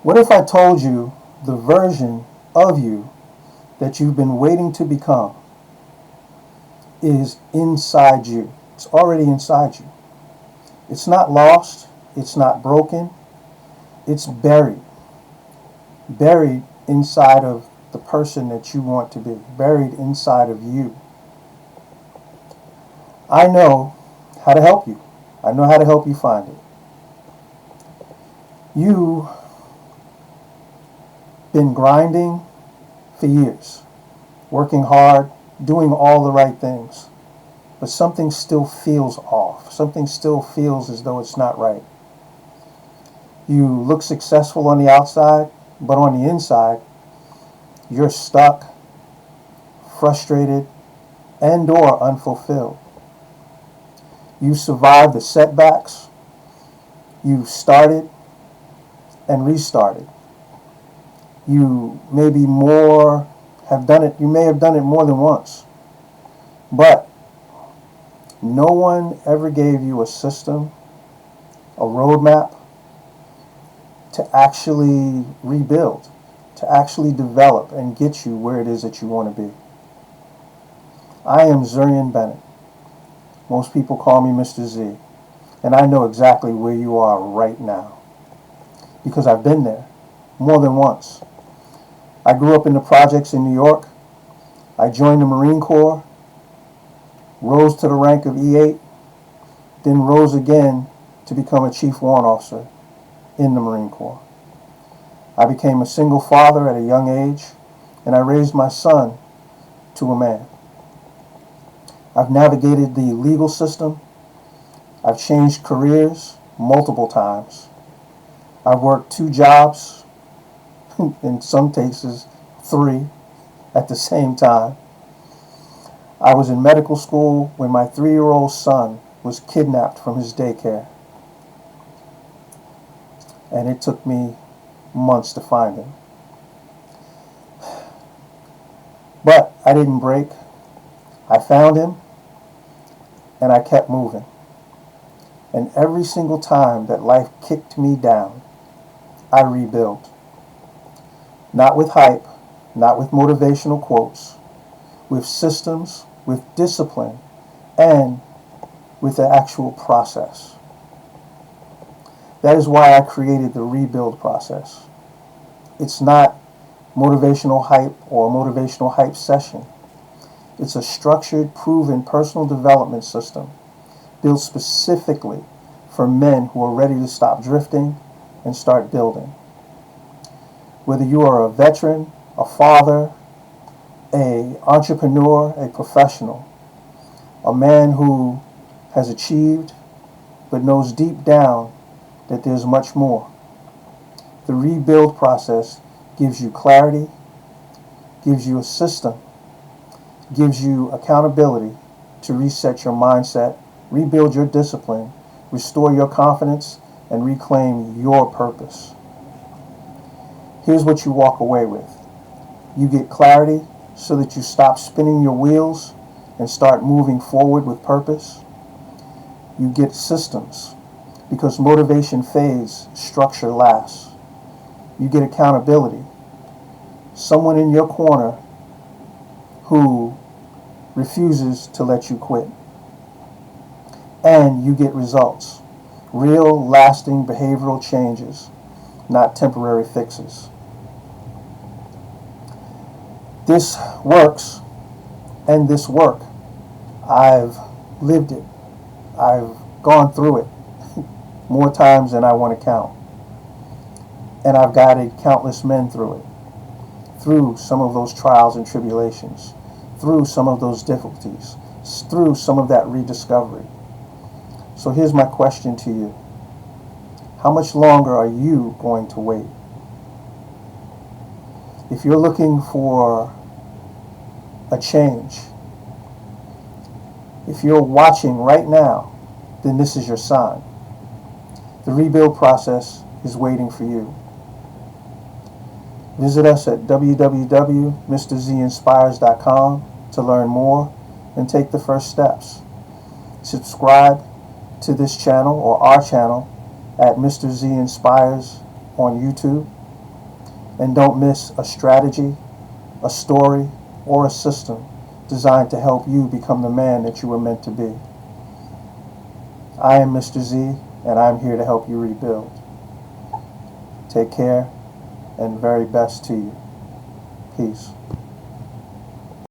What if I told you the version of you that you've been waiting to become is inside you? It's already inside you. It's not lost. It's not broken. It's buried. Buried inside of the person that you want to be. Buried inside of you. I know how to help you. I know how to help you find it. You've been grinding for years, working hard, doing all the right things, but something still feels off. Something still feels as though it's not right. You look successful on the outside, but on the inside, you're stuck, frustrated, and or unfulfilled. You survived the setbacks. You started and restarted. You maybe more have done it. You may have done it more than once, but no one ever gave you a system, a roadmap to actually rebuild, to actually develop and get you where it is that you want to be. I am Zurian Bennett. Most people call me Mr. Z, and I know exactly where you are right now because I've been there more than once. I grew up in the projects in New York. I joined the Marine Corps, rose to the rank of E8, then rose again to become a Chief Warrant Officer in the Marine Corps. I became a single father at a young age, and I raised my son to a man. I've navigated the legal system. I've changed careers multiple times. I've worked 2 jobs, in some cases 3, at the same time. I was in medical school when my 3-year-old son was kidnapped from his daycare. And it took me months to find him. But I didn't break. I found him, and I kept moving. And every single time that life kicked me down, I rebuilt. Not with hype, not with motivational quotes, with systems, with discipline, and with the actual process. That is why I created the rebuild process. It's not motivational hype or a motivational hype session. It's a structured, proven personal development system built specifically for men who are ready to stop drifting and start building. Whether you are a veteran, a father, an entrepreneur, a professional, a man who has achieved but knows deep down that there's much more. The rebuild process gives you clarity, gives you a system, gives you accountability to reset your mindset, rebuild your discipline, restore your confidence, and reclaim your purpose. Here's what you walk away with. You get clarity so that you stop spinning your wheels and start moving forward with purpose. You get systems because motivation fades, structure lasts. You get accountability. Someone in your corner who refuses to let you quit. And you get results. Real, lasting behavioral changes, not temporary fixes. This works, and this work, I've lived it. I've gone through it more times than I want to count. And I've guided countless men through it, through some of those trials and tribulations, through some of those difficulties, through some of that rediscovery. So here's my question to you. How much longer are you going to wait? If you're looking for a change, if you're watching right now, then this is your sign. The rebuild process is waiting for you. Visit us at www.mrzinspires.com to learn more and take the first steps. Subscribe to this channel or our channel at Mr. Z Inspires on YouTube. And don't miss a strategy, a story, or a system designed to help you become the man that you were meant to be. I am Mr. Z, and I'm here to help you rebuild. Take care, and very best to you. Peace.